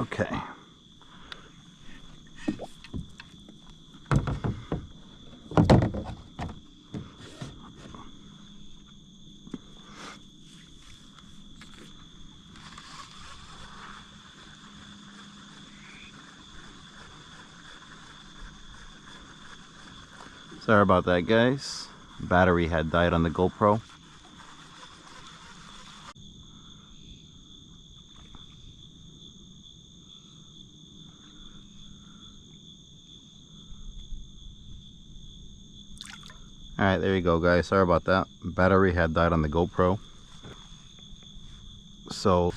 Okay. Sorry about that, guys. Battery had died on the GoPro. Alright, there you go, guys. Sorry about that. Battery had died on the GoPro. So,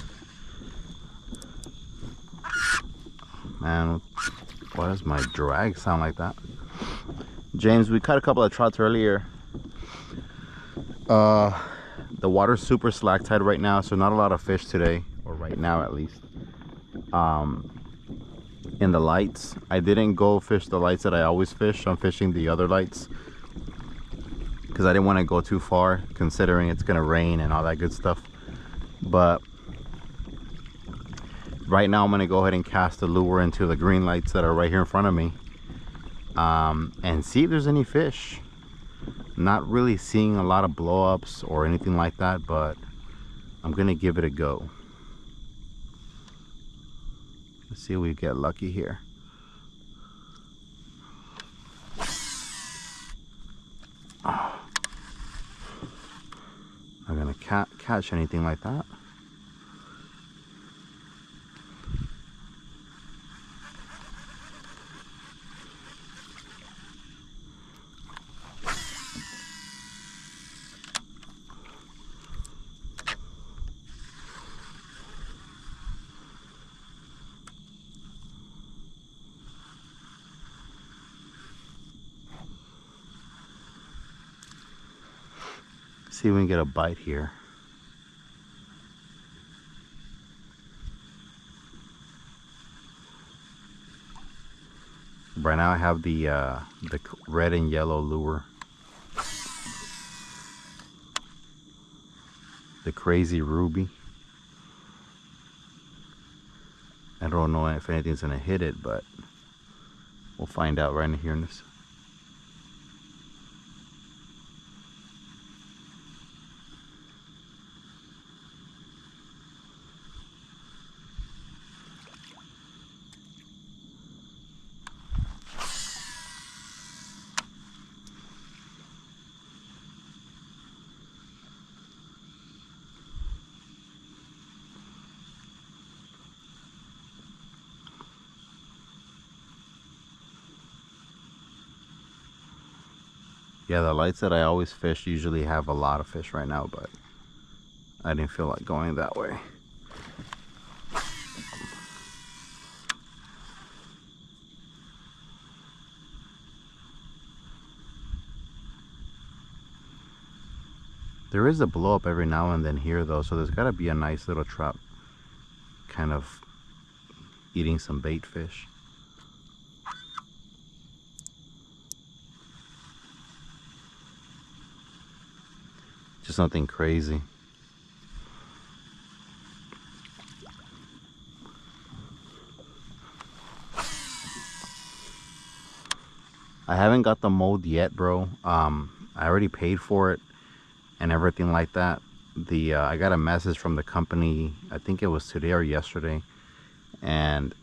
man, why does my drag sound like that? James, we caught a couple of trots earlier. The water's super slack tide right now, so not a lot of fish today, or right now at least. In the lights, I didn't go fish the lights that I always fish. I'm fishing the other lights because I didn't want to go too far, considering it's gonna rain and all that good stuff. But right now I'm gonna go ahead and cast the lure into the green lights that are right here in front of me, and see if there's any fish. Not really seeing a lot of blow-ups or anything like that, but I'm gonna give it a go. Let's see if we get lucky here. Oh. I'm gonna catch anything like that. See if we can get a bite here. Right now I have the red and yellow lure, the Crazy Ruby. I don't know if anything's gonna hit it, but we'll find out right in here in this. Yeah, the lights that I always fish usually have a lot of fish right now, but I didn't feel like going that way. There is a blow up every now and then here though, so there's gotta be a nice little trout kind of eating some bait fish. Just nothing crazy. I haven't got the mold yet, bro. I already paid for it and everything like that. I got a message from the company, I think it was today or yesterday, and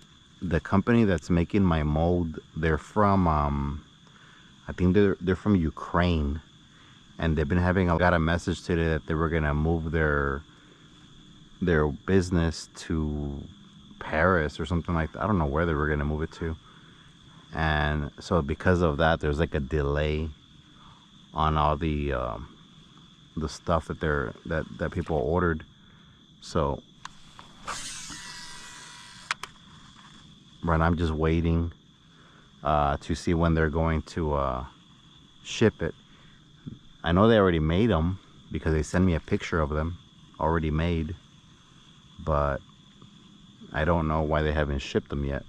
the company that's making my mold, they're from I think they're from Ukraine, and they've been having got a message today that they were gonna move their business to Paris or something like that. I don't know where they were gonna move it to, and so because of that there's like a delay on all the stuff that people ordered. So right now I'm just waiting to see when they're going to ship it. I know they already made them because they sent me a picture of them already made, but I don't know why they haven't shipped them yet.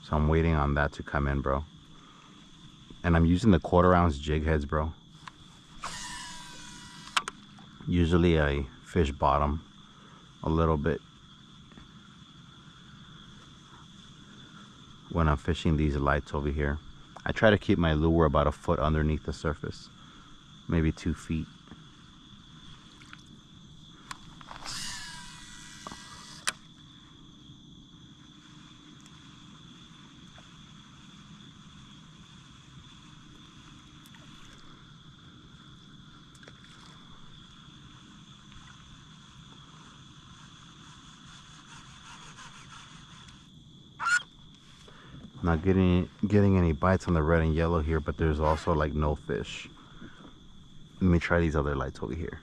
So I'm waiting on that to come in, bro. And I'm using the 1/4 ounce jig heads, bro. Usually I fish bottom a little bit, when I'm fishing these lights over here. I try to keep my lure about a foot underneath the surface, maybe 2 feet. Not getting any bites on the red and yellow here, but there's also like no fish. Let me try these other lights over here.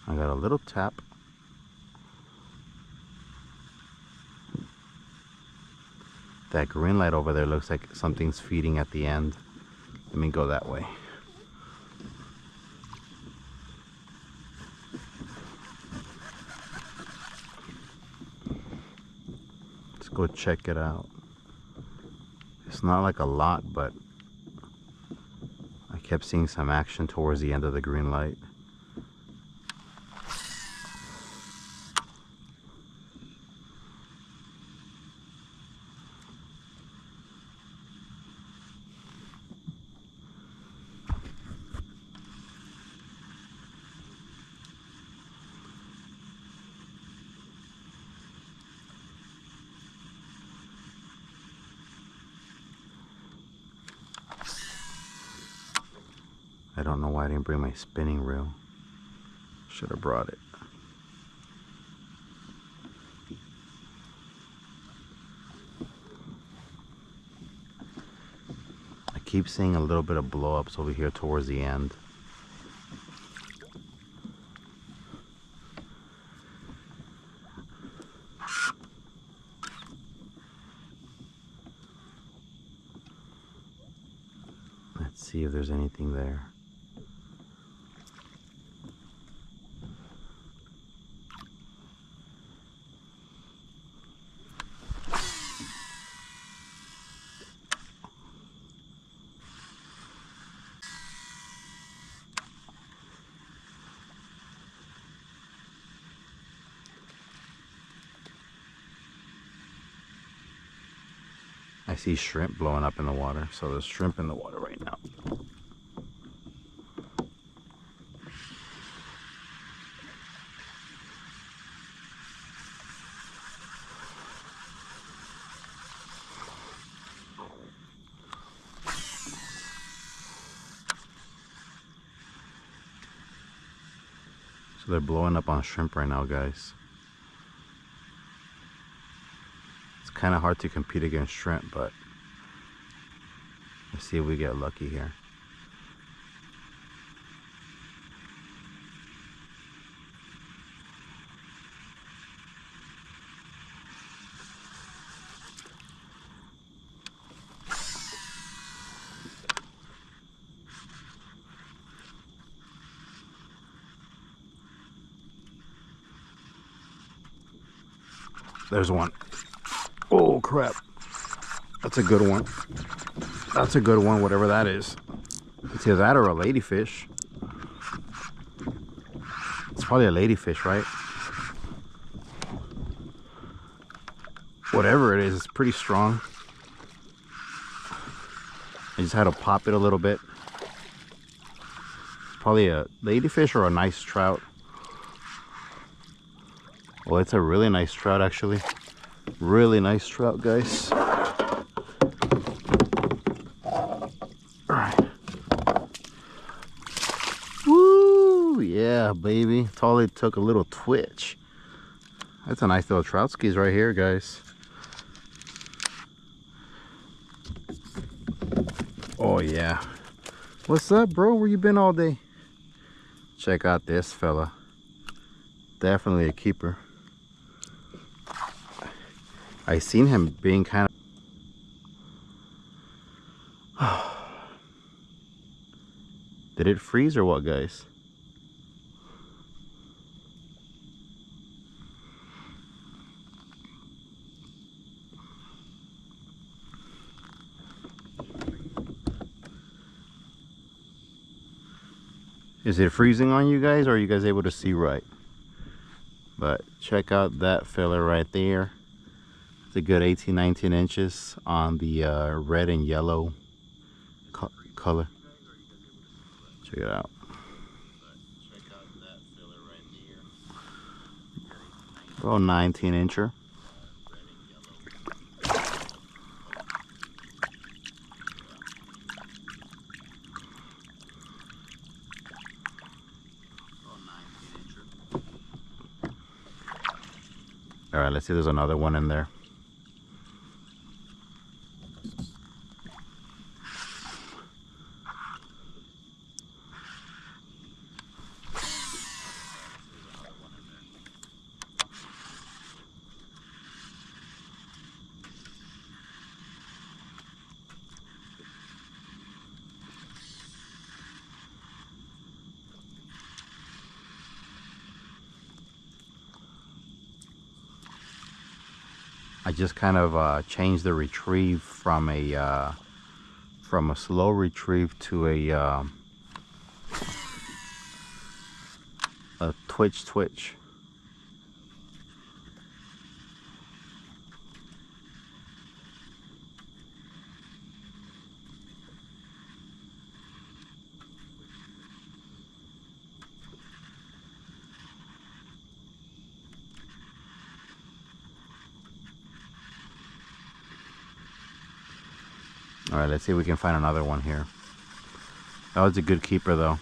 I got a little tap. That green light over there looks like something's feeding at the end. Let me go that way. Let's go check it out. It's not like a lot, but I kept seeing some action towards the end of the green light. I don't know why I didn't bring my spinning reel. Should have brought it. I keep seeing a little bit of blow-ups over here towards the end. Let's see if there's anything there. I see shrimp blowing up in the water, so there's shrimp in the water right now. So they're blowing up on shrimp right now, guys. It's kind of hard to compete against shrimp, but let's see if we get lucky here. There's one. Oh crap. That's a good one. That's a good one, whatever that is. It's either that or a ladyfish. It's probably a ladyfish, right? Whatever it is, it's pretty strong. I just had to pop it a little bit. It's probably a ladyfish or a nice trout. Well, it's a really nice trout, actually. Really nice trout, guys. Alright. Woo! Yeah, baby. That's all it took, a little twitch. That's a nice little trout skis right here, guys. Oh, yeah. What's up, bro? Where you been all day? Check out this fella. Definitely a keeper. I seen him being kind of... Did it freeze or what, guys? Is it freezing on you guys, or are you guys able to see right? But check out that filler right there. It's a good 18, 19 inches on the red and yellow color. Check it out. About 19 incher. All right, let's see. There's another one in there. I just kind of changed the retrieve from a slow retrieve to a twitch. All right, let's see if we can find another one here. That was a good keeper though.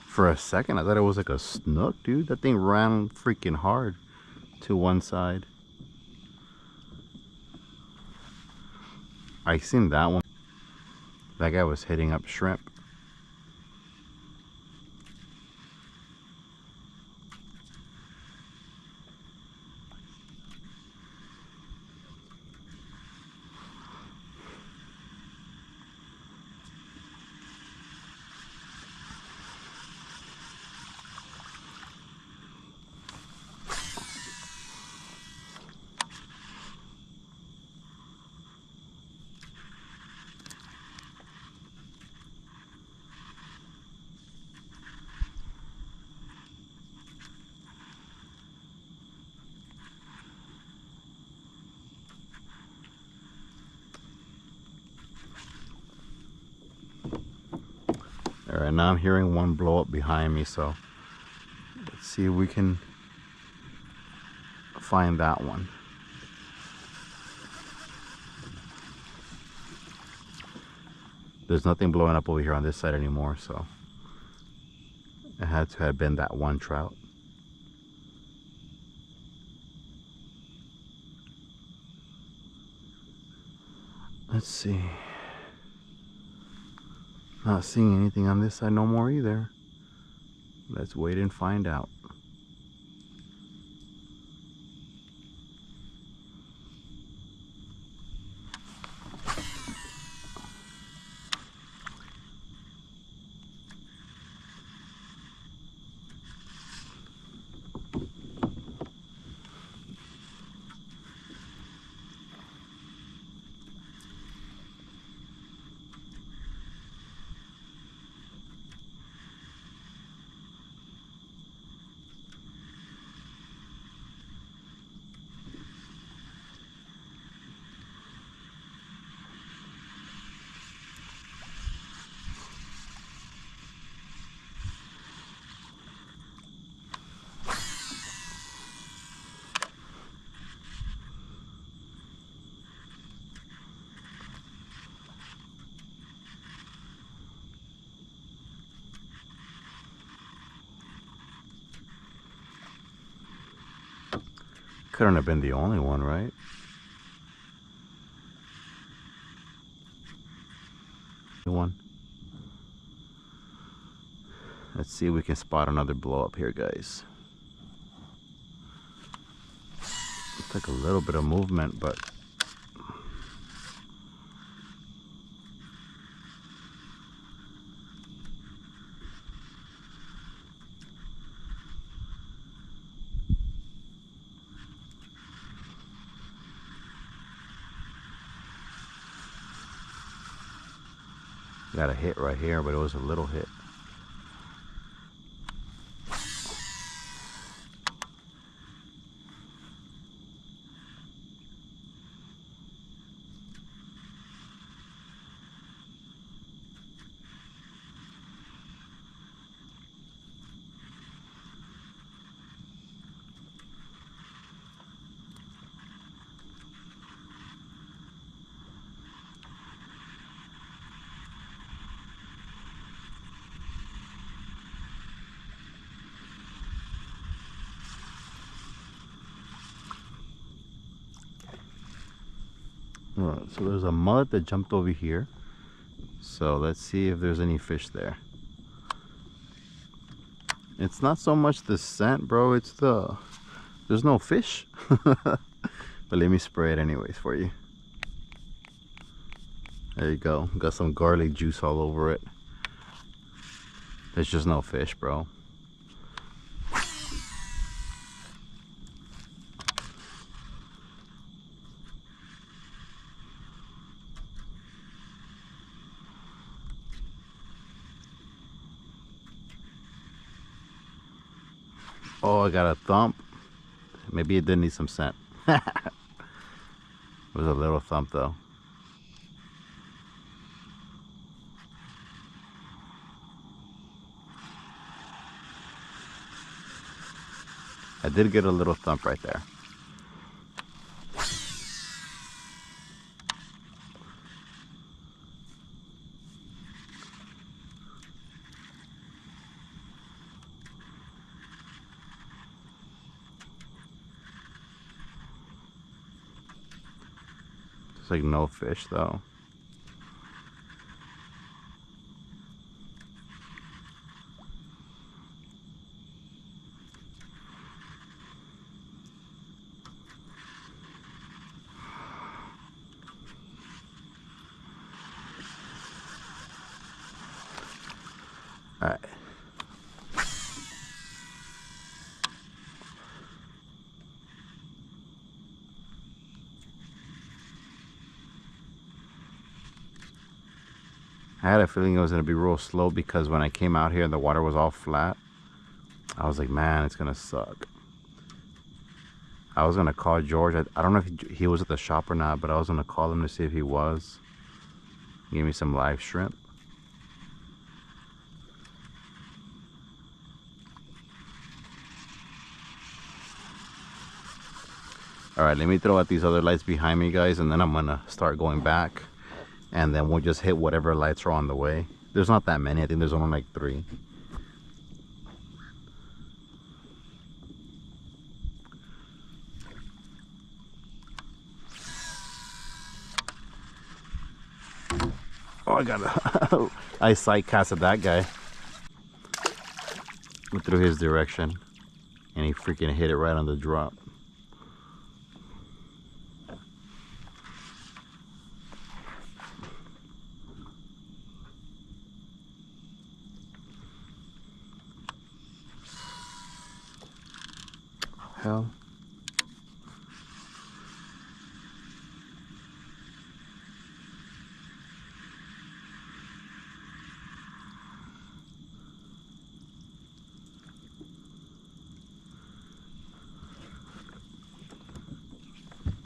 For a second, I thought it was like a snook, dude. That thing ran freaking hard to one side. I seen that one. That guy was hitting up shrimp. All right, now I'm hearing one blow up behind me, so let's see if we can find that one. There's nothing blowing up over here on this side anymore, so it had to have been that one trout. Let's see. Not seeing anything on this side no more either. Let's wait and find out. Couldn't have been the only one, right? One. Let's see if we can spot another blow up here, guys. Looks like a little bit of movement, but got a hit right here, but it was a little hit. Alright, so there's a mullet that jumped over here. So let's see if there's any fish there. It's not so much the scent, bro. It's there's no fish. But let me spray it anyways for you. There you go. Got some garlic juice all over it. There's just no fish, bro. Oh, I got a thump. Maybe it did need some scent. It was a little thump though. I did get a little thump right there. It's like no fish though. All right. I had a feeling it was going to be real slow because when I came out here and the water was all flat, I was like, man, it's going to suck. I was going to call George. I don't know if he was at the shop or not, but I was going to call him to see if he was. Give me some live shrimp. All right, let me throw out these other lights behind me, guys, and then I'm going to start going back. And then we'll just hit whatever lights are on the way. There's not that many. I think there's only like 3. Oh, I got a... I sight casted that guy. Went through his direction. And he freaking hit it right on the drop. Hell.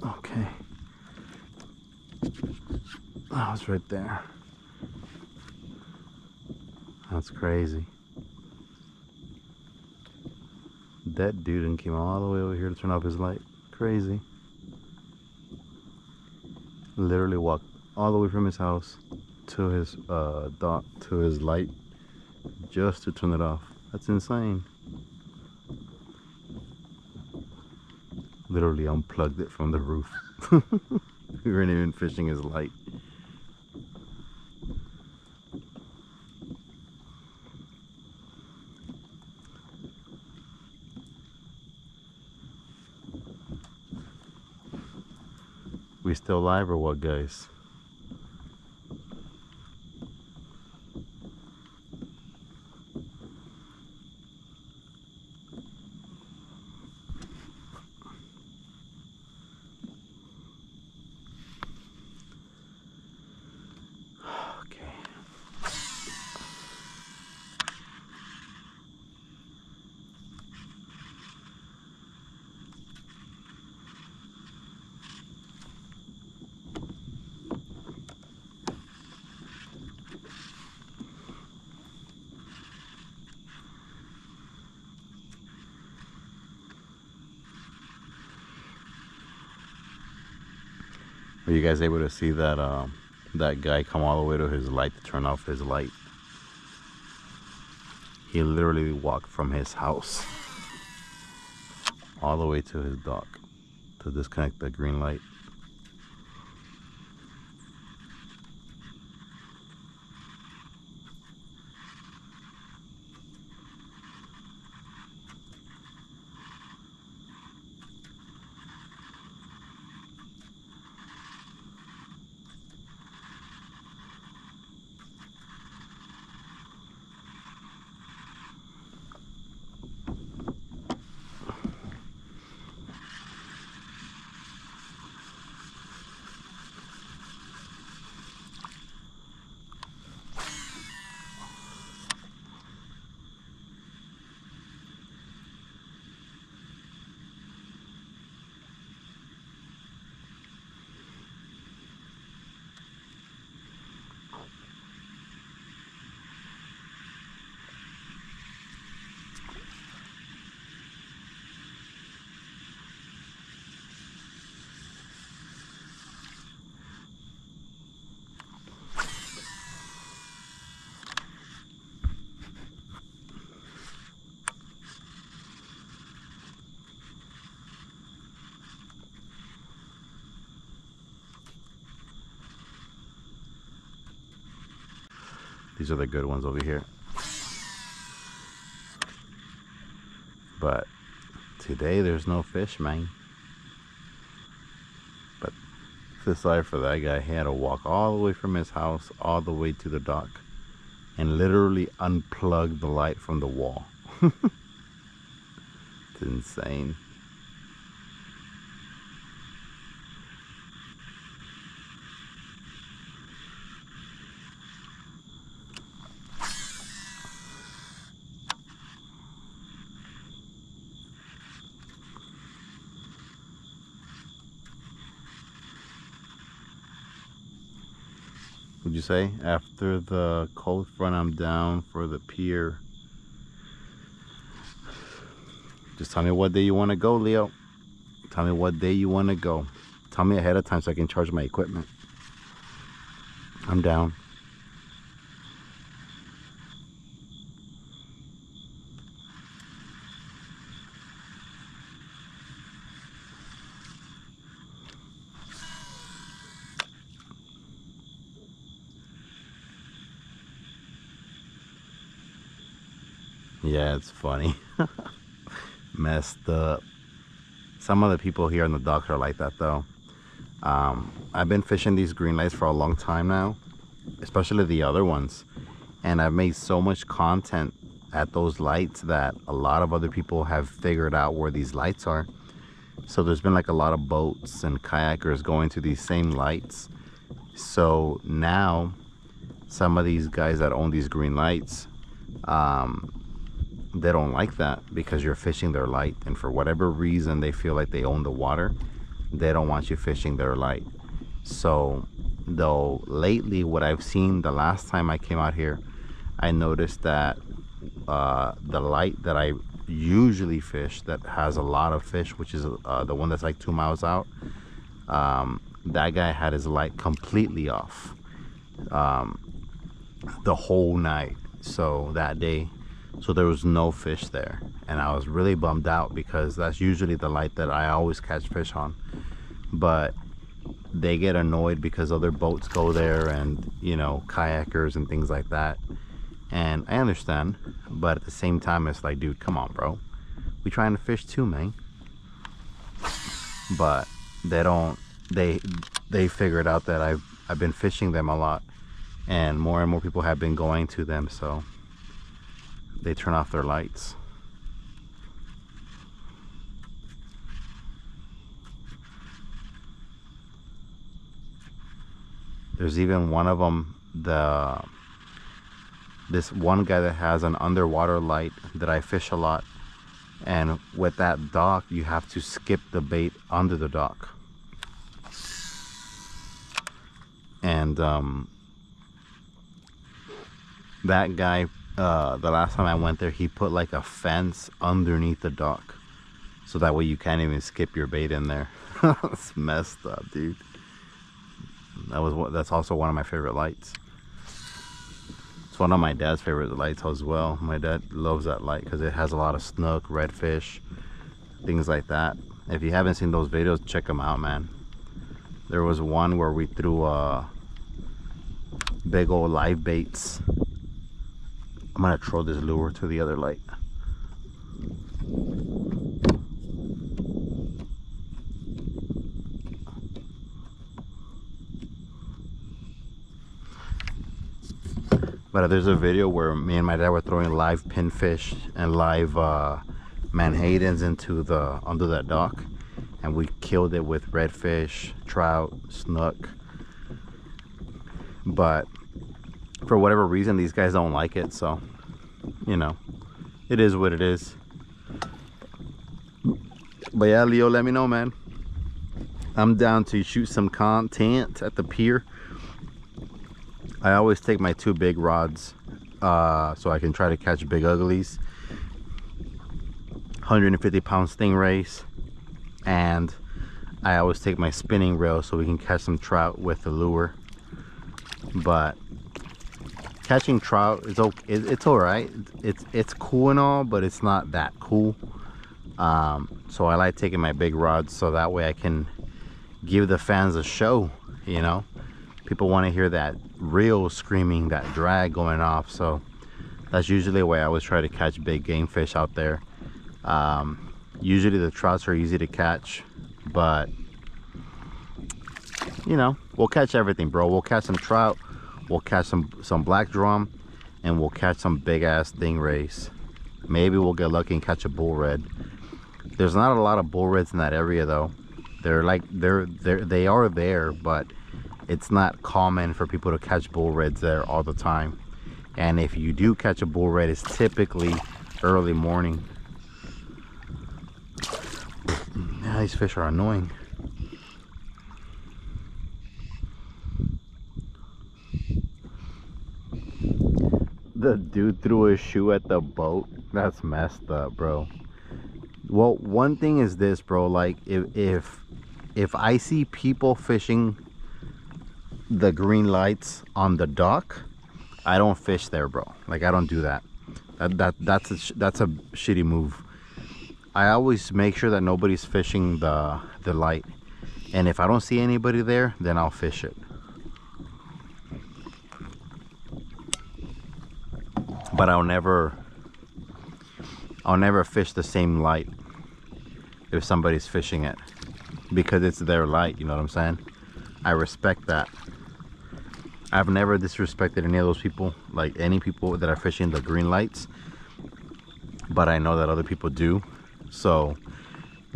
Okay. Oh, it's right there. That's crazy. That dude came all the way over here to turn off his light. Crazy. Literally walked all the way from his house to his dock, to his light, just to turn it off. That's insane. Literally unplugged it from the roof. We weren't even fishing his light. We still live or what, guys? Were you guys able to see that that guy come all the way to his light to turn off his light? He literally walked from his house all the way to his dock to disconnect the green light. These are the good ones over here. But today there's no fish, man. But feel sorry for that guy. He had to walk all the way from his house all the way to the dock and literally unplug the light from the wall. It's insane. Would you say after the cold front I'm down for the pier? Just tell me what day you want to go, Leo. Tell me what day you want to go. Tell me ahead of time so I can charge my equipment. I'm down. Yeah, it's funny. Messed up. Some of the people here on the docks are like that though. I've been fishing these green lights for a long time now, especially the other ones, and I've made so much content at those lights that a lot of other people have figured out where these lights are. So there's been like a lot of boats and kayakers going to these same lights. So now some of these guys that own these green lights, they don't like that because you're fishing their light, and for whatever reason they feel like they own the water. They don't want you fishing their light. So though lately what I've seen, the last time I came out here, I noticed that the light that I usually fish that has a lot of fish, which is the one that's like 2 miles out, that guy had his light completely off the whole night. So that day, so there was no fish there, and I was really bummed out because that's usually the light that I always catch fish on. But they get annoyed because other boats go there, and you know, kayakers and things like that, and I understand, but at the same time it's like, dude, come on bro, we trying to fish too, man. But they don't, they figured out that I've been fishing them a lot, and more people have been going to them, so they turn off their lights. There's even one of them, this one guy that has an underwater light that I fish a lot, and with that dock you have to skip the bait under the dock. And that guy, the last time I went there, he put like a fence underneath the dock, so that way you can't even skip your bait in there. It's messed up, dude. That's also one of my favorite lights. It's one of my dad's favorite lights as well. My dad loves that light because it has a lot of snook, redfish, things like that. If you haven't seen those videos, check them out, man. There was one where we threw big old live baits. I'm gonna throw this lure to the other light. But there's a video where me and my dad were throwing live pinfish and live menhadens under that dock, and we killed it with redfish, trout, snook. But for whatever reason these guys don't like it, so you know, it is what it is. But yeah, Leo, let me know, man. I'm down to shoot some content at the pier. I always take my 2 big rods so I can try to catch big uglies, 150-pound stingrays, and I always take my spinning reel so we can catch some trout with the lure. But catching trout is okay. It's all right. It's cool and all, but it's not that cool. So I like taking my big rods so that way I can give the fans a show, you know. People want to hear that reel screaming, that drag going off. So that's usually the way I always try to catch big game fish out there. Usually the trouts are easy to catch, but you know, we'll catch everything, bro. We'll catch some trout, we'll catch some black drum, and we'll catch some big ass stingrays. Maybe we'll get lucky and catch a bull red. There's not a lot of bull reds in that area though. They are there, but it's not common for people to catch bull reds there all the time. And if you do catch a bull red, it's typically early morning. Yeah, these fish are annoying. The dude threw a shoe at the boat. That's messed up, bro. Well, one thing is this, bro. Like, if I see people fishing the green lights on the dock, I don't fish there, bro. Like, I don't do that. That's a shitty move. I always make sure that nobody's fishing the light, and if I don't see anybody there, then I'll fish it. But I'll never fish the same light if somebody's fishing it, because it's their light, you know what I'm saying? I respect that. I've never disrespected any of those people, like any people that are fishing the green lights, but I know that other people do, so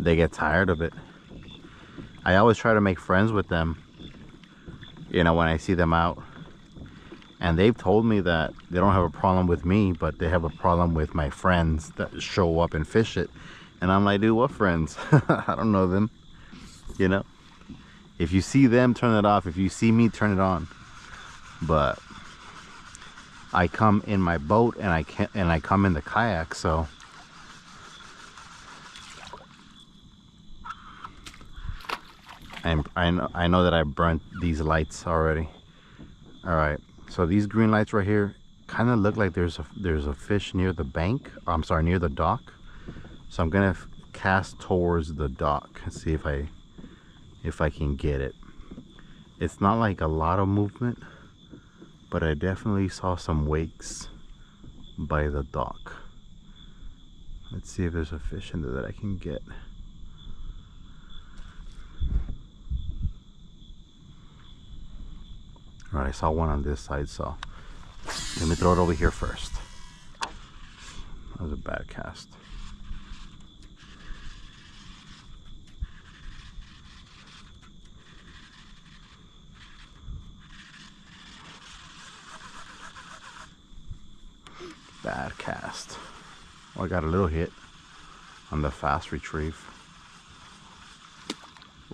they get tired of it. I always try to make friends with them, you know, when I see them out. And they've told me that they don't have a problem with me, but they have a problem with my friends that show up and fish it. And I'm like, dude, what friends? I don't know them. You know? If you see them, turn it off. If you see me, turn it on. But I come in my boat and I come in the kayak, so I know that I burnt these lights already. All right. So these green lights right here kind of look like there's a fish near the bank. I'm sorry, near the dock. So I'm gonna cast towards the dock and see if I can get it. It's not like a lot of movement, but I definitely saw some wakes by the dock. Let's see if there's a fish in there that I can get. All right, I saw one on this side, so let me throw it over here first. That was a bad cast. Bad cast. Well, I got a little hit on the fast retrieve.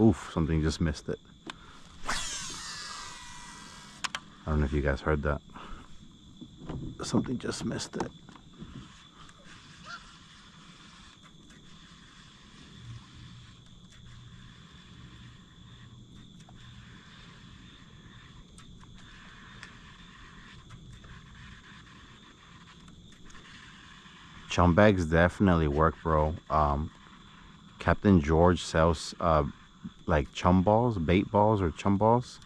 Oof, something just missed it. I don't know if you guys heard that. Something just missed it. Chum bags definitely work, bro. Captain George sells like chum balls, bait balls, or chum balls.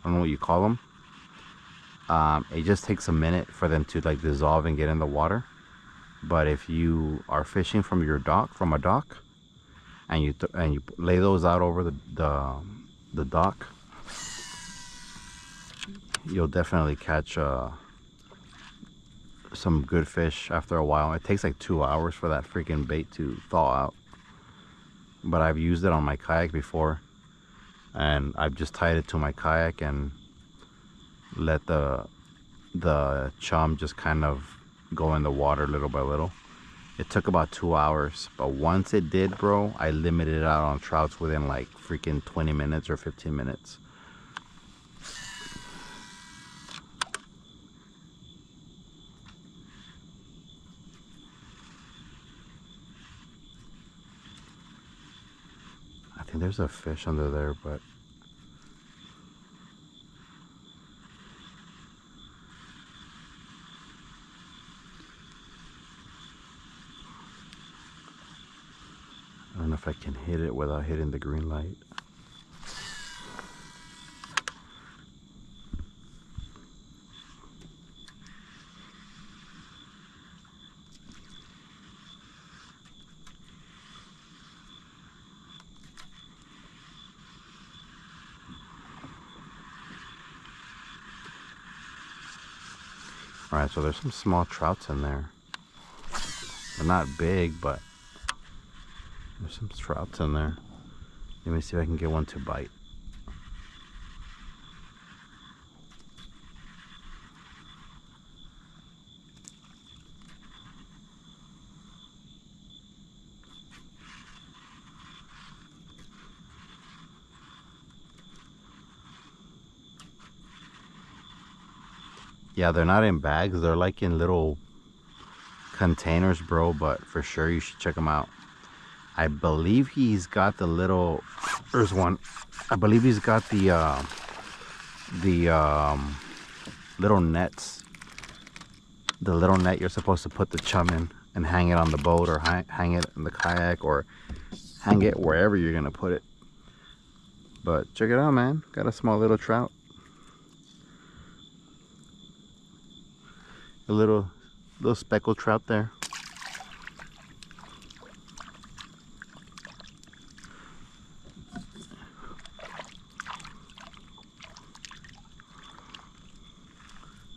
I don't know what you call them. It just takes a minute for them to like dissolve and get in the water. But if you are fishing from your dock, from a dock, and you lay those out over the dock, you'll definitely catch some good fish after a while. It takes like 2 hours for that freaking bait to thaw out. But I've used it on my kayak before, and I've just tied it to my kayak and let the chum just kind of go in the water little by little. It took about 2 hours, but once it did, bro, I limited it out on trouts within like freaking 20 minutes or 15 minutes. I think there's a fish under there, but I don't know if I can hit it without hitting the green light. All right, so there's some small trouts in there. They're not big, but there's some trouts in there. Let me see if I can get one to bite. Yeah, they're not in bags. They're like in little containers, bro. But for sure, you should check them out. I believe he's got the little. There's one. I believe he's got the little nets. The little net you're supposed to put the chum in and hang it on the boat, or hang it in the kayak, or hang it wherever you're gonna put it. But check it out, man. Got a small little trout. A little speckled trout there.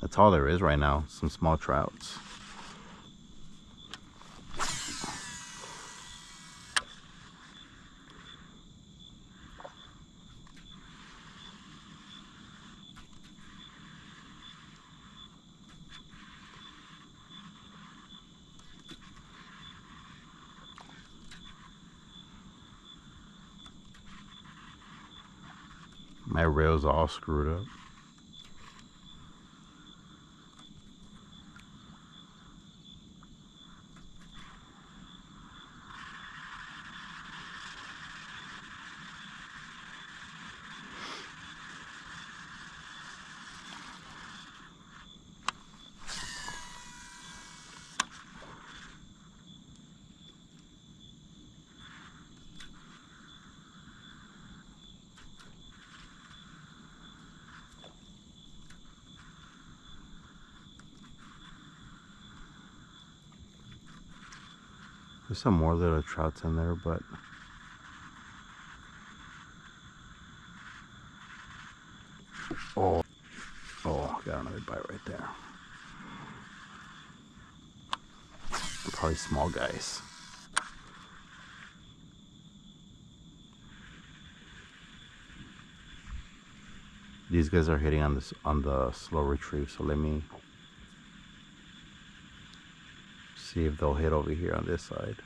That's all there is right now. Some small trouts. My reel's all screwed up. There's some more little trouts in there, but oh, got another bite right there. Probably small guys. These guys are hitting on the slow retrieve, so let me see if they'll hit over here on this side.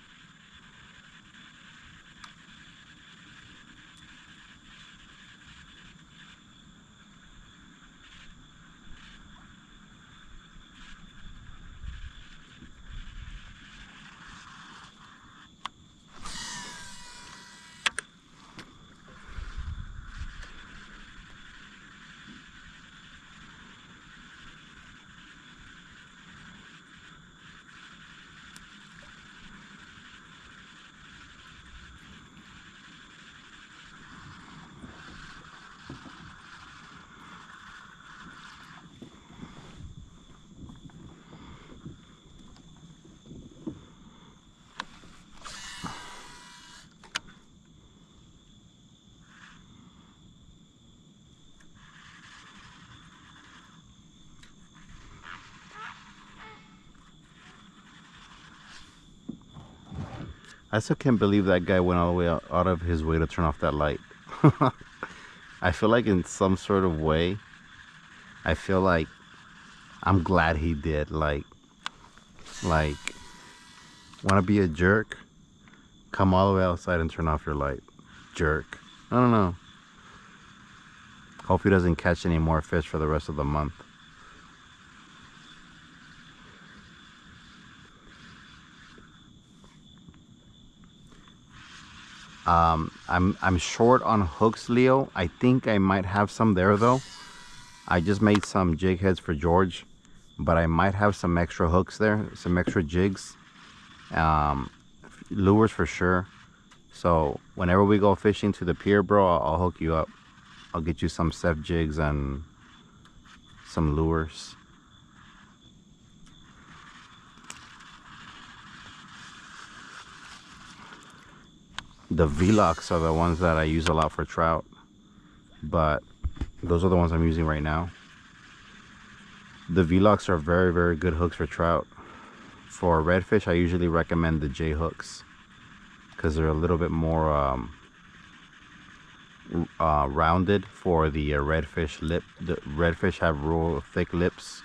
I still can't believe that guy went all the way out of his way to turn off that light. I feel like in some sort of way, I feel like I'm glad he did. Like, want to be a jerk? Come all the way outside and turn off your light. Jerk. I don't know. Hope he doesn't catch any more fish for the rest of the month. I'm short on hooks, Leo. I think I might have some there though. I just made some jig heads for George, but I might have some extra hooks there, some extra jigs, lures for sure. So whenever we go fishing to the pier, bro, I'll hook you up. I'll get you some Seth jigs and some lures. The V-Locks are the ones that I use a lot for trout, but those are the ones I'm using right now. The V-Locks are very, very good hooks for trout. For redfish, I usually recommend the J hooks because they're a little bit more rounded for the redfish lip. The redfish have real thick lips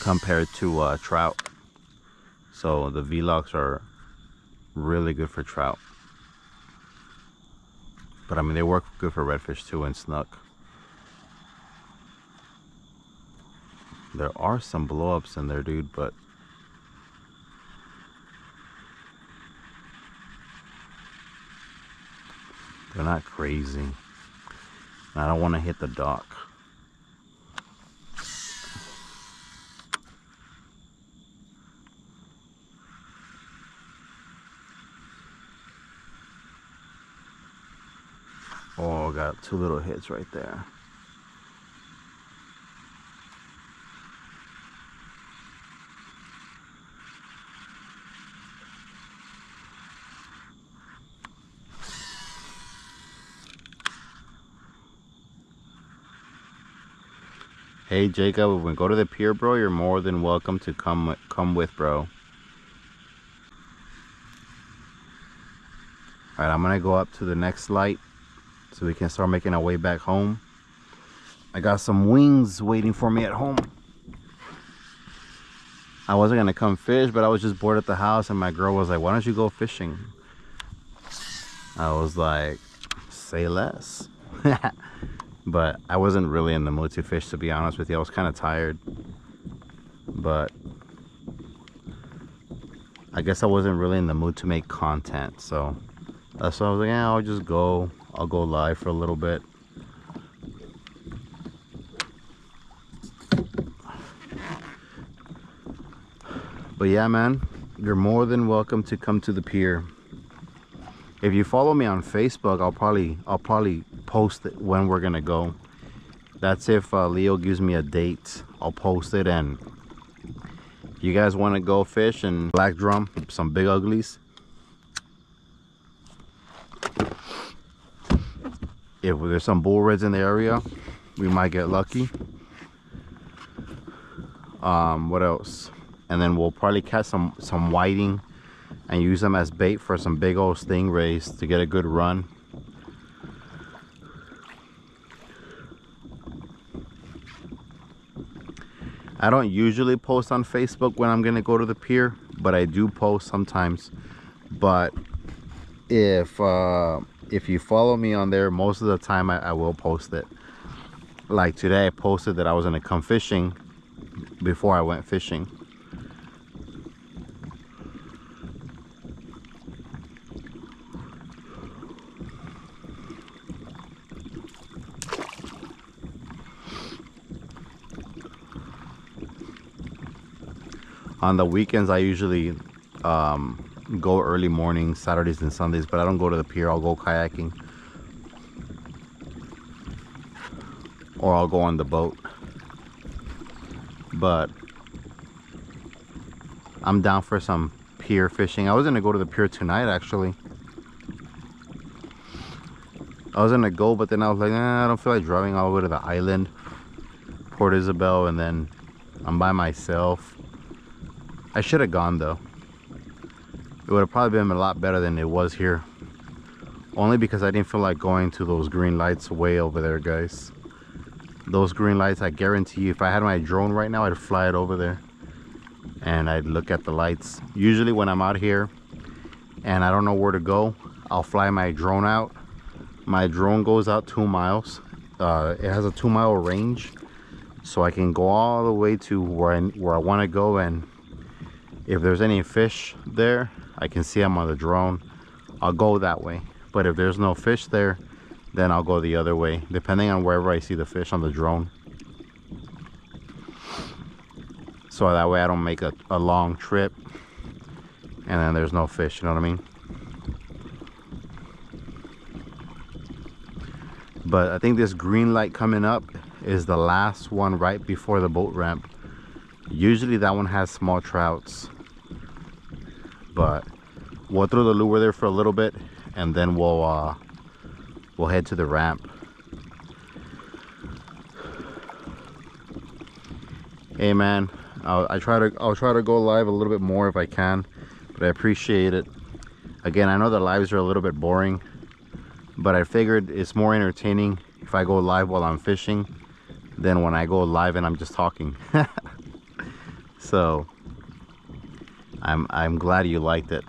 compared to trout. So the V-Locks are really good for trout. But I mean, they work good for redfish too and snook. There are some blow-ups in there, dude, but they're not crazy. I don't want to hit the dock. Oh, got 2 little hits right there. Hey Jacob, when we go to the pier, bro, you're more than welcome to come with, bro. Alright, I'm gonna go up to the next light so we can start making our way back home. I got some wings waiting for me at home. I wasn't gonna come fish, but I was just bored at the house and my girl was like, why don't you go fishing? I was like, say less. But I wasn't really in the mood to fish, to be honest with you. I was kind of tired. But I guess I wasn't really in the mood to make content. So that's why I was like, yeah, I'll just go. I'll go live for a little bit. But yeah, man, you're more than welcome to come to the pier. If you follow me on Facebook, I'll probably post it when we're gonna go. That's if Leo gives me a date. I'll post it, and if you guys want to go fish and black drum some big uglies, if there's some bull reds in the area, we might get lucky. What else? And then we'll probably catch some whiting and use them as bait for some big old stingrays to get a good run. I don't usually post on Facebook when I'm gonna go to the pier, but I do post sometimes. But if you follow me on there, most of the time I will post it. Like today, I posted that I was gonna come fishing before I went fishing. On the weekends, I usually go early mornings, Saturdays and Sundays, but I don't go to the pier. I'll go kayaking, or I'll go on the boat. But I'm down for some pier fishing. I was gonna go to the pier tonight, actually. I was gonna go, but then I was like, I don't feel like driving all the way to the island, Port Isabel, and then I'm by myself. I should have gone though. It would have probably been a lot better than it was here. Only because I didn't feel like going to those green lights way over there, guys. Those green lights, I guarantee you, if I had my drone right now, I'd fly it over there and I'd look at the lights. Usually when I'm out here and I don't know where to go, I'll fly my drone out. My drone goes out 2 miles. It has a 2-mile range, so I can go all the way to where I want to go, and if there's any fish there, I can see them on the drone. I'll go that way. But if there's no fish there, then I'll go the other way, depending on wherever I see the fish on the drone. So that way I don't make a long trip and then there's no fish, you know what I mean? But I think this green light coming up is the last one right before the boat ramp. Usually that one has small trouts, but we'll throw the lure there for a little bit and then we'll head to the ramp. Hey man, I'll try to go live a little bit more if I can, but I appreciate it. Again, I know the lives are a little bit boring, but I figured it's more entertaining if I go live while I'm fishing than when I go live and I'm just talking. So I'm glad you liked it.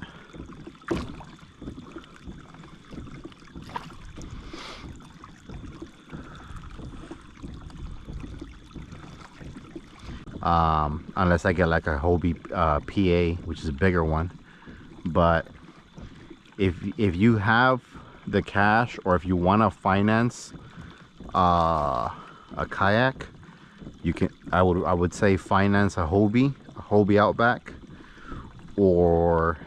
Unless I get like a Hobie PA, which is a bigger one. But if you have the cash, or if you want to finance a kayak, you can. I would say finance a Hobie Outback. Or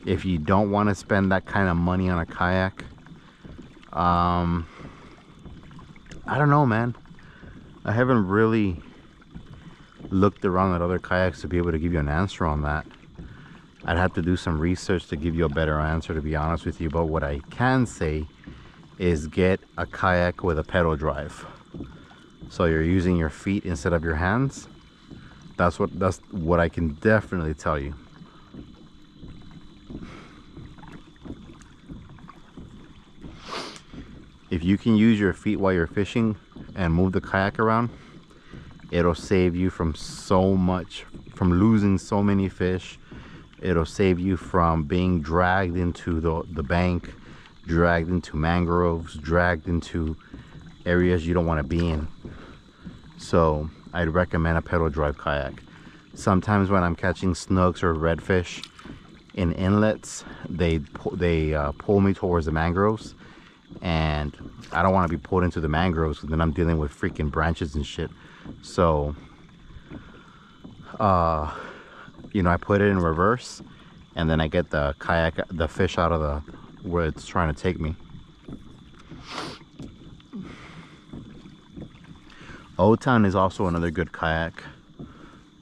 if you don't want to spend that kind of money on a kayak, I don't know, man. I haven't really looked around at other kayaks to be able to give you an answer on that. I'd have to do some research to give you a better answer, to be honest with you. But what I can say is get a kayak with a pedal drive, so you're using your feet instead of your hands. That's what I can definitely tell you. If you can use your feet while you're fishing and move the kayak around, it'll save you from from losing so many fish. It'll save you from being dragged into the bank, dragged into mangroves, dragged into areas you don't want to be in. So I'd recommend a pedal drive kayak. Sometimes when I'm catching snooks or redfish in inlets, they pull me towards the mangroves, and I don't want to be pulled into the mangroves, because then I'm dealing with freaking branches and shit. So you know, I put it in reverse, and then I get the fish out of where it's trying to take me. Old Town is also another good kayak.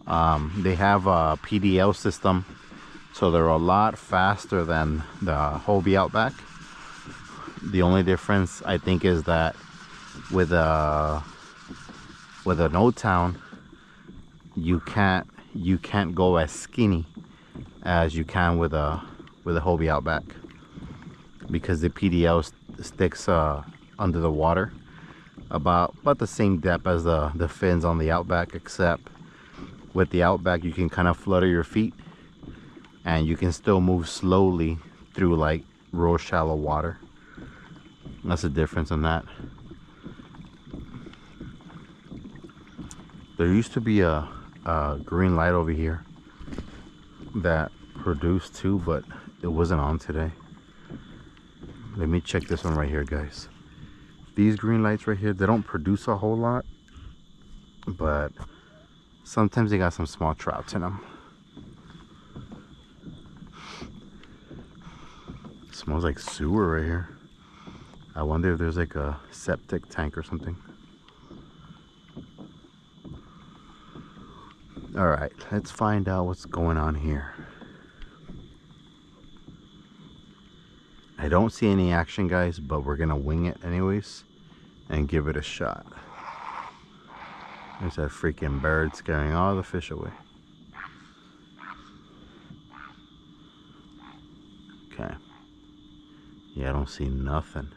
They have a PDL system, so they're a lot faster than the Hobie Outback. The only difference, I think, is that with an Old Town, you can't go as skinny as you can with a Hobie Outback, because the PDL sticks under the water about the same depth as the fins on the Outback, except with the Outback you can kind of flutter your feet and you can still move slowly through like real shallow water. That's the difference in that. There used to be a green light over here that produced too, but it wasn't on today. Let me check this one right here, guys. These green lights right here, they don't produce a whole lot, but sometimes they got some small trouts in them. It smells like sewer right here. I wonder if there's like a septic tank or something. All right, let's find out what's going on here. I don't see any action, guys, but we're gonna wing it anyways and give it a shot. There's that freaking bird scaring all the fish away. Okay. Yeah, I don't see nothing.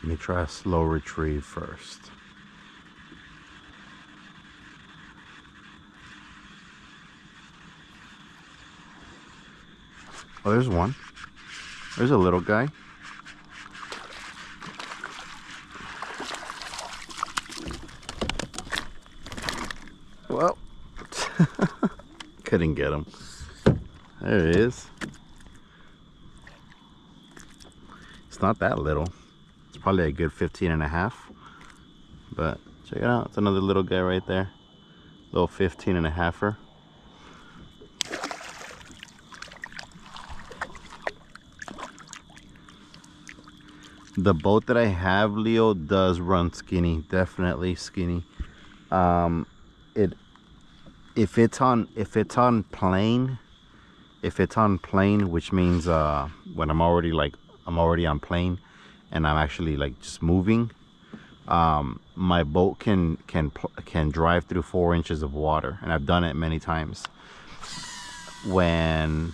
Let me try a slow retrieve first. Oh, there's one. There's a little guy. Couldn't get him. There it is. It's not that little. It's probably a good 15 and a half. But check it out. It's another little guy right there. Little 15 and a halfer. The boat that I have, Leo, does run skinny. Definitely skinny. If it's on plane, which means when I'm already on plane and I'm actually like just moving, my boat can drive through 4 inches of water, and I've done it many times. When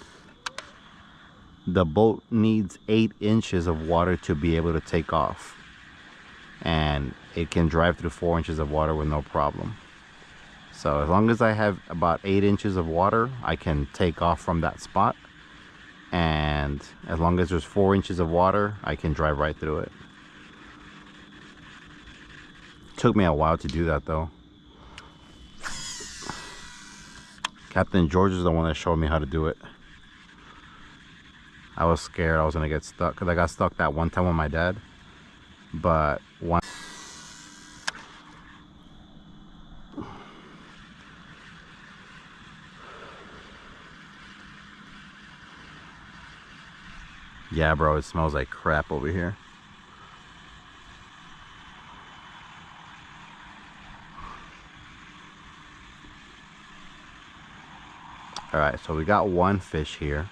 the boat needs 8 inches of water to be able to take off, and it can drive through 4 inches of water with no problem. So as long as I have about 8 inches of water, I can take off from that spot. And as long as there's 4 inches of water, I can drive right through it. Took me a while to do that though. Captain George is the one that showed me how to do it. I was scared I was gonna get stuck, because I got stuck that one time with my dad. But one. Yeah, bro, it smells like crap over here. All right, so we got one fish here.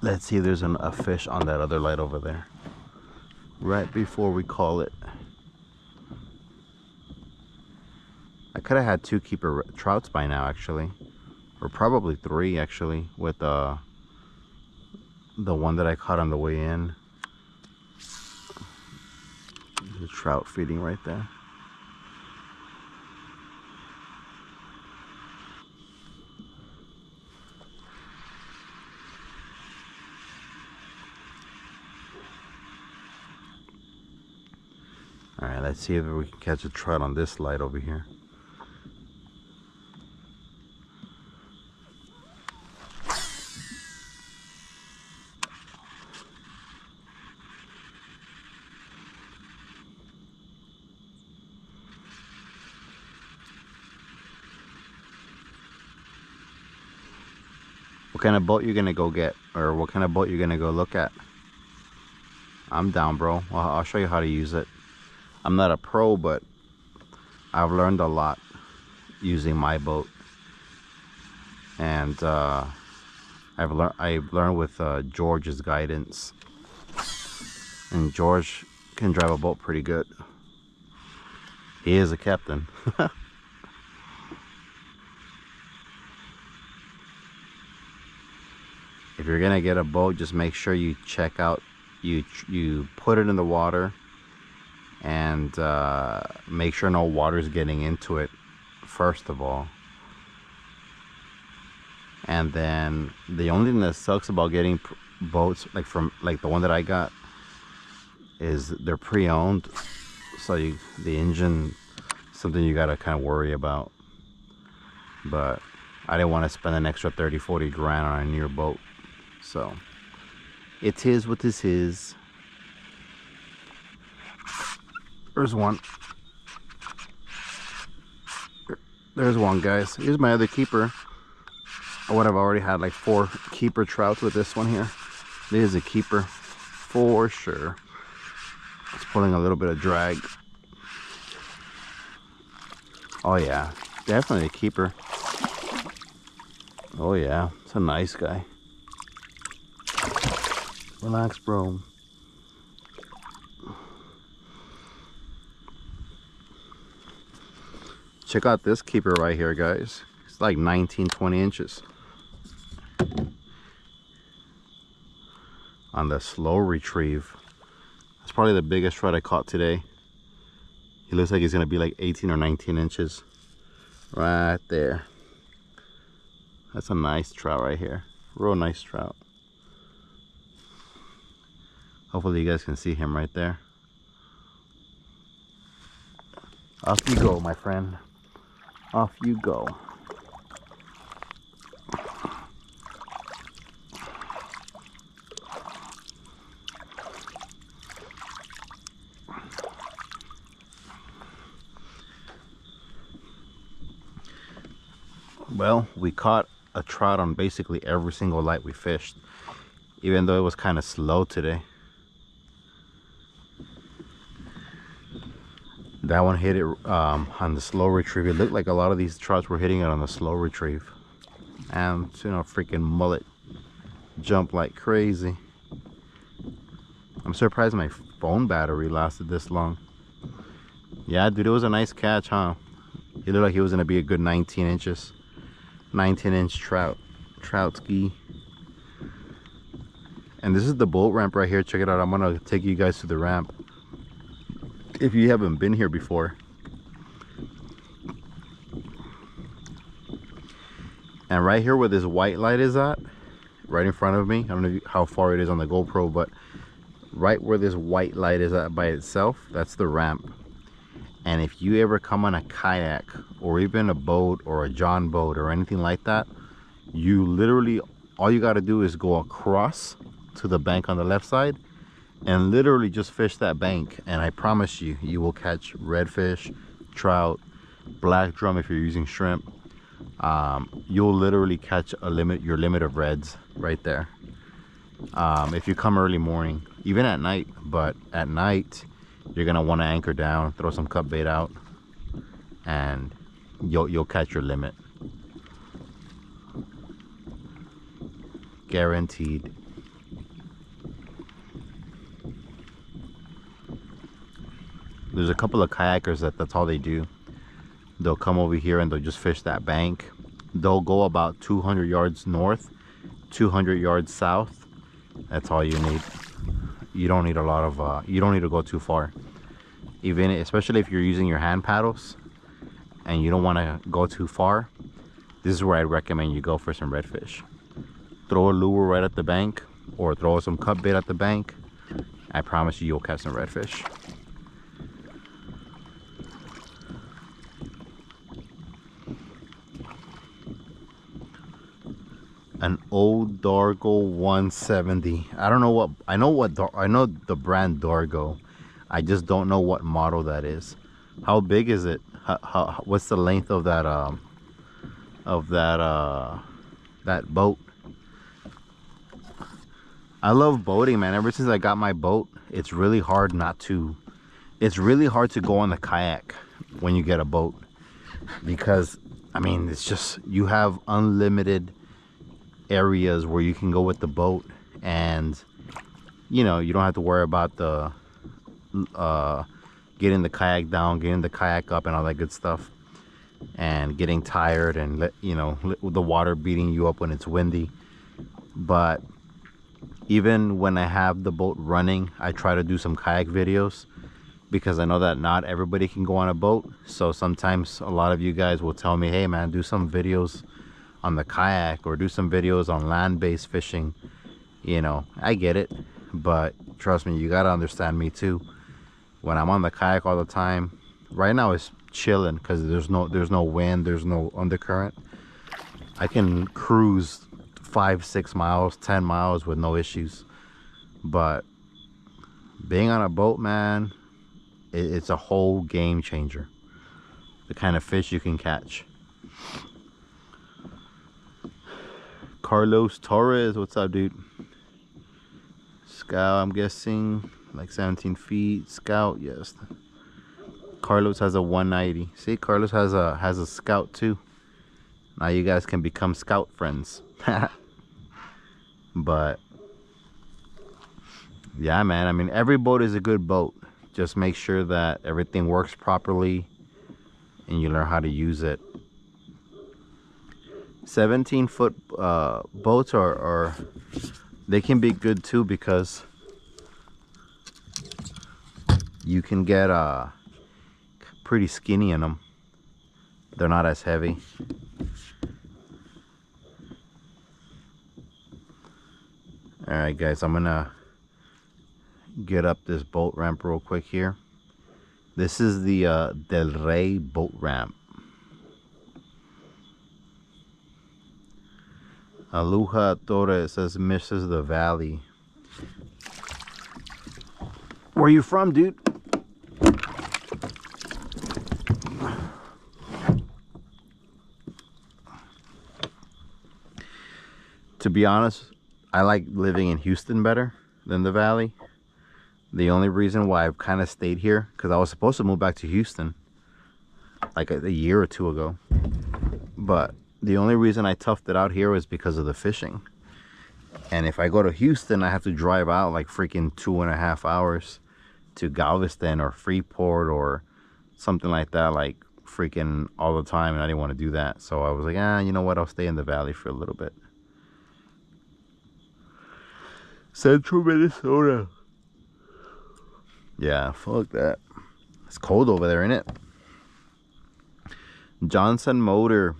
Let's see if there's a fish on that other light over there. Right before we call it. I could have had 2 keeper trouts by now, actually. Or probably 3, actually, with the one that I caught on the way in. The trout feeding right there. All right, let's see if we can catch a trout on this light over here. What kind of boat you gonna go get, or what kind of boat you gonna go look at? I'm down, bro. Well, I'll show you how to use it. I'm not a pro, but I've learned a lot using my boat, and I've learned with George's guidance, and George can drive a boat pretty good. He is a captain. If you're gonna get a boat, just make sure you check out, you put it in the water, and make sure no water is getting into it first of all. And then the only thing that sucks about getting boats like the one that I got is they're pre-owned, so the engine, something you gotta kind of worry about. But I didn't want to spend an extra 30-40 grand on a newer boat, so it is what this is. There's one. There's one, guys. Here's my other keeper. I would have already had like 4 keeper trouts with this one here. This is a keeper for sure. It's pulling a little bit of drag. Oh yeah, definitely a keeper. Oh yeah, it's a nice guy. Relax, bro. Check out this keeper right here, guys. It's like 19-20 inches. On the slow retrieve. That's probably the biggest trout I caught today. He looks like he's gonna be like 18 or 19 inches. Right there. That's a nice trout right here. Real nice trout. Hopefully you guys can see him right there. Off you go, my friend. Off you go. Well, we caught a trout on basically every single light we fished, even though it was kind of slow today. That one hit it on the slow retrieve. It looked like a lot of these trouts were hitting it on the slow retrieve. And, you know, freaking mullet jumped like crazy. I'm surprised my phone battery lasted this long. Yeah, dude, it was a nice catch, huh? He looked like he was gonna be a good 19 inches. 19-inch trout ski. And this is the boat ramp right here. Check it out. I'm gonna take you guys to the ramp if you haven't been here before. And right here where this white light is at, right in front of me, I don't know how far it is on the GoPro, but right where this white light is at by itself, that's the ramp. And if you ever come on a kayak or even a boat or a John boat or anything like that, you literally, all you got to do is go across to the bank on the left side and literally just fish that bank. And I promise you, you will catch redfish, trout, black drum if you're using shrimp. You'll literally catch your limit of reds right there. If you come early morning, even at night. But at night, you're gonna want to anchor down, throw some cut bait out, and you'll catch your limit, guaranteed. There's a couple of kayakers that's all they do. They'll come over here and they'll just fish that bank. They'll go about 200 yards north, 200 yards south. That's all you need. You don't need a lot of you don't need to go too far, even especially if you're using your hand paddles and you don't want to go too far. This is where I'd recommend you go for some redfish. Throw a lure right at the bank or throw some cut bait at the bank. I promise you'll catch some redfish. An old Dargo 170. I don't know what, I know the brand Dargo. I just don't know what model that is. How big is it? What's the length of that that boat? I love boating, man. Ever since I got my boat, it's really hard to go on the kayak when you get a boat, because I mean, it's just, you have unlimited areas where you can go with the boat, and you know, you don't have to worry about the getting the kayak down, getting the kayak up and all that good stuff, and getting tired and you know, the water beating you up when it's windy. But even when I have the boat running, I try to do some kayak videos, because I know that not everybody can go on a boat. So sometimes a lot of you guys will tell me, hey man, do some videos on the kayak or do some videos on land-based fishing. You know, I get it, but trust me, you gotta understand me too. When I'm on the kayak all the time, right now it's chilling because there's no wind, there's no undercurrent. I can cruise 5-6 miles, 10 miles with no issues. But being on a boat, man, it's a whole game changer, the kind of fish you can catch. Carlos Torres, what's up, dude? Scout, I'm guessing like 17 feet. Scout, yes. Carlos has a 190. See, Carlos has a Scout too. Now you guys can become Scout friends. But yeah, man, I mean, every boat is a good boat. Just make sure that everything works properly and you learn how to use it. 17-foot boats are they can be good too, because you can get pretty skinny in them. They're not as heavy. All right, guys, I'm gonna get up this boat ramp real quick here. This is the Del Rey boat ramp. Aluja Torres says misses the valley. Where you from, dude? To be honest, I like living in Houston better than the valley. The only reason why I've kind of stayed here, because I was supposed to move back to Houston like a year or two ago. But the only reason I toughed it out here was because of the fishing. And if I go to Houston, I have to drive out like freaking 2.5 hours to Galveston or Freeport or something like that, like freaking all the time, and I didn't want to do that. So I was like, you know what, I'll stay in the valley for a little bit. Central Minnesota. Yeah, fuck that. It's cold over there, isn't it? Johnson Motor.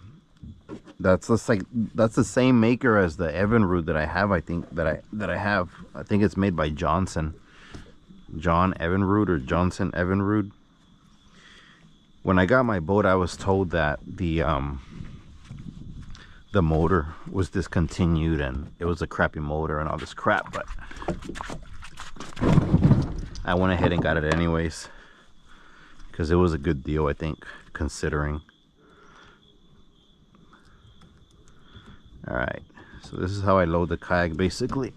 That's just like, that's the same maker as the Evinrude that I have. I think I think it's made by Johnson. John Evinrude or Johnson Evinrude. When I got my boat, I was told that the motor was discontinued and it was a crappy motor and all this crap, but I went ahead and got it anyways because it was a good deal, I think, considering. All right, so this is how I load the kayak basically.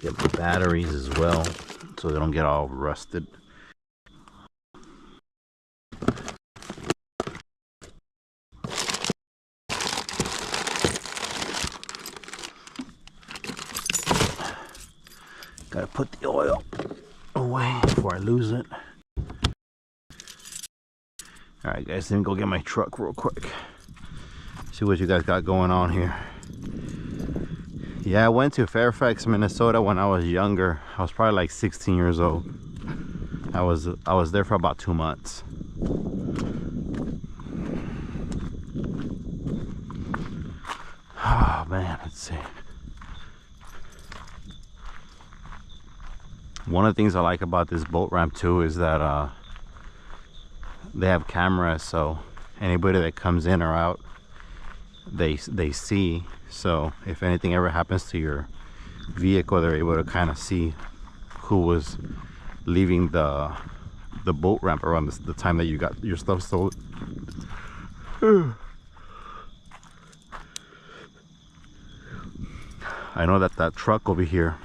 Get the batteries as well so they don't get all rusted. Gotta put the oil away before I lose it. Alright guys, let me go get my truck real quick. See what you guys got going on here. Yeah, I went to Fairfax, Minnesota when I was younger. I was probably like 16 years old. I was there for about 2 months. Oh man, let's see. One of the things I like about this boat ramp too is that they have cameras, so anybody that comes in or out, they see. So if anything ever happens to your vehicle, they're able to kind of see who was leaving the boat ramp around the time that you got your stuff stolen. I know that truck over here,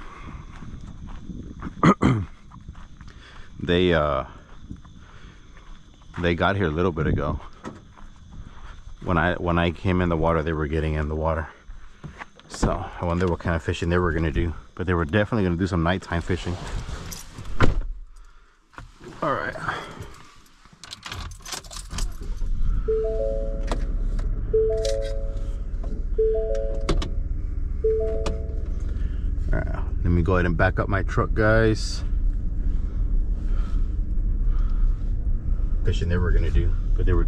they got here a little bit ago. When I came in the water, they were getting in the water. So I wonder what kind of fishing they were gonna do, but they were definitely gonna do some nighttime fishing. All right. All right, let me go ahead and back up my truck, guys. Fishing they were gonna do, but they were.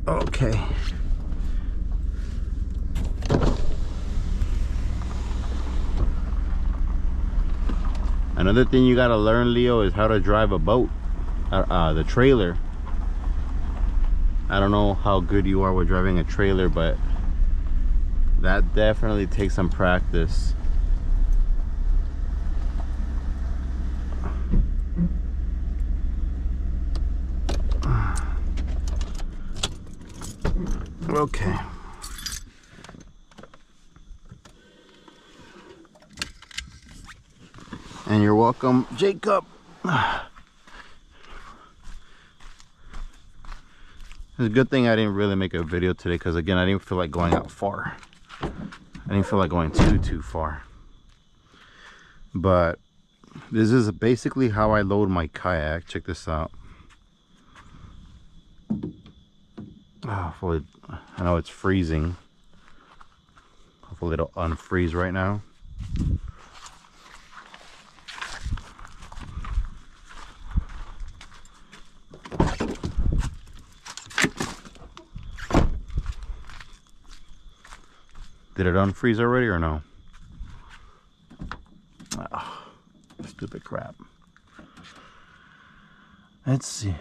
Okay. Another thing you gotta learn, Leo, is how to drive a boat, the trailer. I don't know how good you are with driving a trailer, but that definitely takes some practice. Okay. And you're welcome, Jacob. It's a good thing I didn't really make a video today, because again, I didn't feel like going out far. I didn't feel like going too far. But this is basically how I load my kayak. Check this out. Hopefully, I know it's freezing. Hopefully it'll unfreeze right now. Did it unfreeze already or no? Oh, stupid crap. Let's see.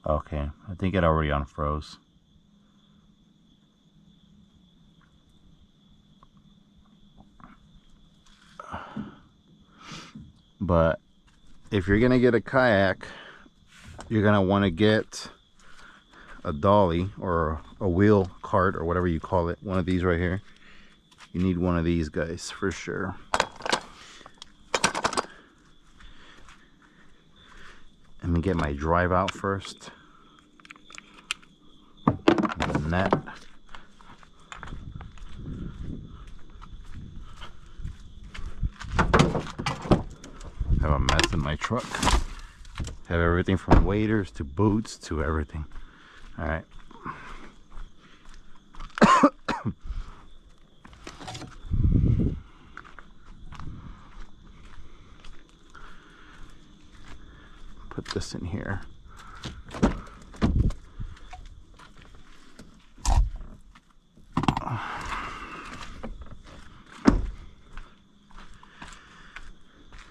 Okay, I think it already unfroze. But if you're gonna get a kayak, you're gonna want to get a dolly or a wheel cart or whatever you call it. One of these right here. You need one of these guys for sure. Let me get my drive out first. The net. Have a mess in my truck. Have everything from waders to boots to everything. All right. Put this in here.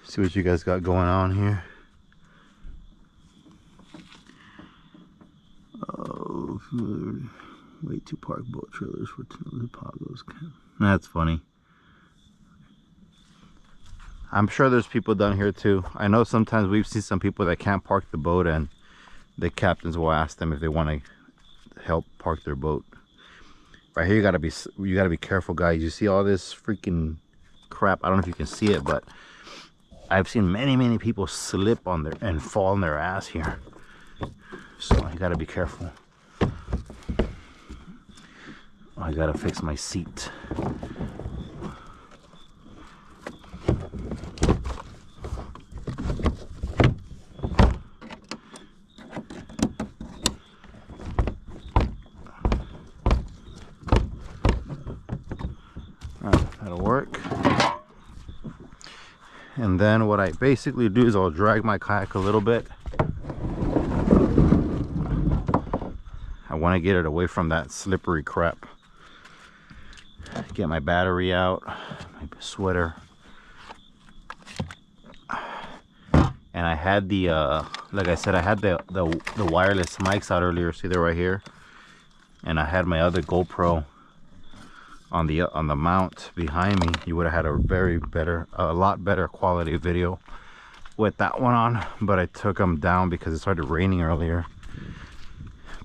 See what you guys got going on here. Oh, way to park boat trailers for the Pagos. That's funny. I'm sure there's people down here too. I know sometimes we've seen some people that can't park the boat and the captains will ask them if they want to help park their boat. Right here you gotta be careful, guys. You see all this freaking crap. I don't know if you can see it, but I've seen many people slip on their and fall on their ass here. So you gotta be careful. I gotta fix my seat. That'll work. And then what I basically do is I'll drag my kayak a little bit. I want to get it away from that slippery crap. Get my battery out, my sweater. And I had the like I said, I had the wireless mics out earlier. See, they're right here. And I had my other GoPro on the mount behind me. You would have had a lot better quality video with that one on, but I took them down because it started raining earlier.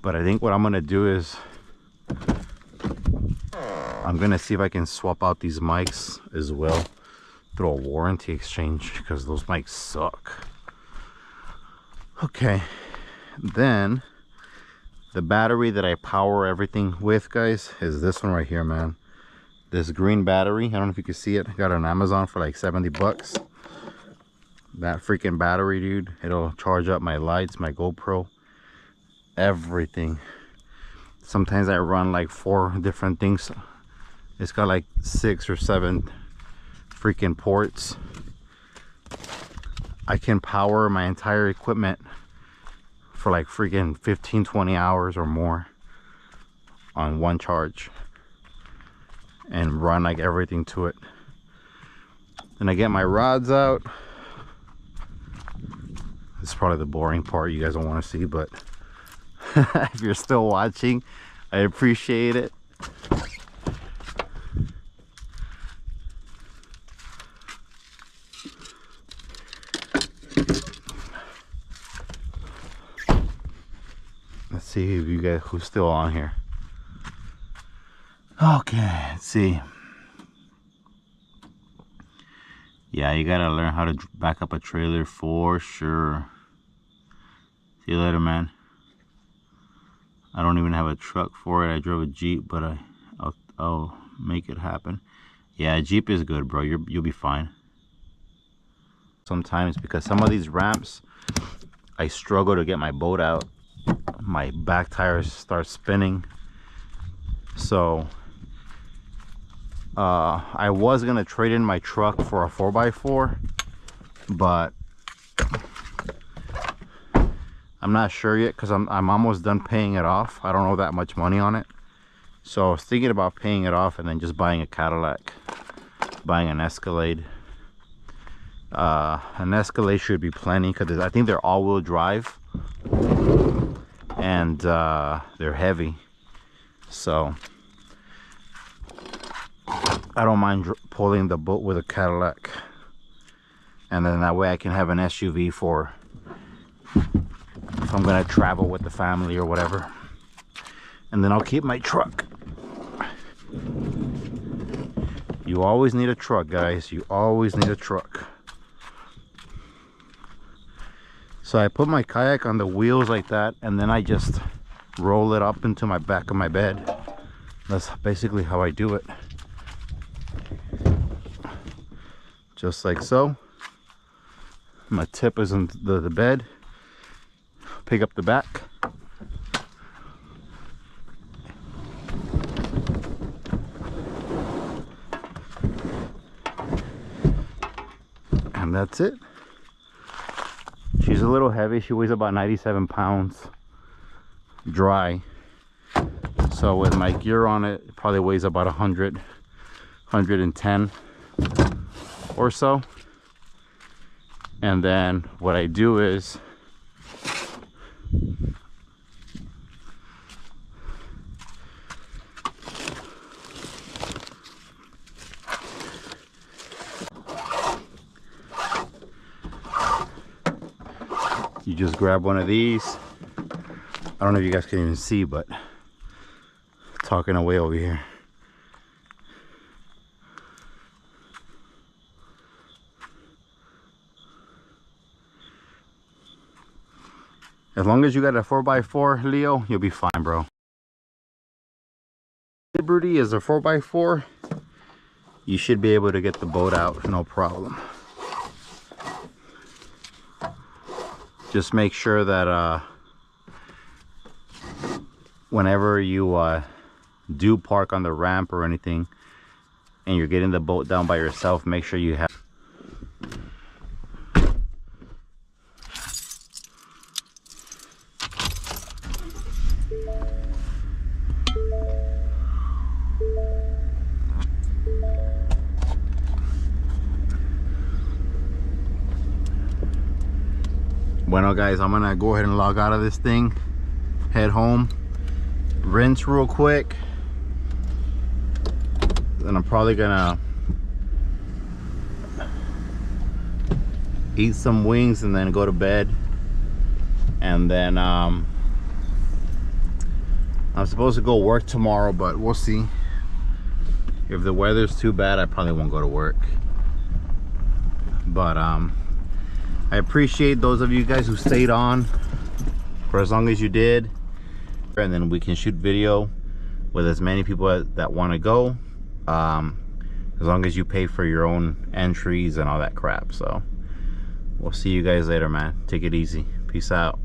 But I think what I'm gonna do is I'm gonna see if I can swap out these mics as well through a warranty exchange, because those mics suck. Okay, then the battery that I power everything with, guys, is this one right here, man. This green battery. I don't know if you can see it. I got it on Amazon for like 70 bucks. That freaking battery, dude, it'll charge up my lights, my GoPro, everything. Sometimes I run like 4 different things. It's got like 6 or 7 freaking ports. I can power my entire equipment for like freaking 15-20 hours or more on one charge and run like everything to it. Then I get my rods out. This is probably the boring part you guys don't want to see, but if you're still watching, I appreciate it. Let's see if you guys who's still on here. Okay, let's see. Yeah, you gotta learn how to back up a trailer for sure. See you later, man. I don't even have a truck for it. I drove a Jeep, but I'll make it happen. Yeah, Jeep is good, bro. You'll be fine. Sometimes, because some of these ramps, I struggle to get my boat out. My back tires start spinning. So I was gonna trade in my truck for a 4x4, but I'm not sure yet because I'm almost done paying it off. I don't owe that much money on it, So I was thinking about paying it off and then just buying a Cadillac, buying an Escalade. An Escalade should be plenty because I think they're all-wheel drive, and they're heavy, so I don't mind pulling the boat with a Cadillac, and then that way I can have an SUV for if I'm gonna travel with the family or whatever. And then I'll keep my truck. You always need a truck, guys. You always need a truck. So I put my kayak on the wheels like that, and then I just roll it up into my back of my bed. That's basically how I do it. Just like so. My tip is in the bed. Pick up the back. And that's it. She's a little heavy. She weighs about 97 pounds dry. So with my gear on it, it probably weighs about 100, 110 or so. And then what I do is you just grab one of these. I don't know if you guys can even see, but talking away over here. As long as you got a 4x4, Leo, you'll be fine, bro. Liberty is a 4x4. You should be able to get the boat out, no problem. Just make sure that whenever you do park on the ramp or anything and you're getting the boat down by yourself, make sure you have Bueno guys, I'm gonna go ahead and log out of this thing, head home, rinse real quick, then I'm probably gonna eat some wings and then go to bed. And then I'm supposed to go work tomorrow, but we'll see. If the weather's too bad, I probably won't go to work. But I appreciate those of you guys who stayed on for as long as you did, and then we can shoot video with as many people that want to go, as long as you pay for your own entries and all that crap. So we'll see you guys later, man. Take it easy. Peace out.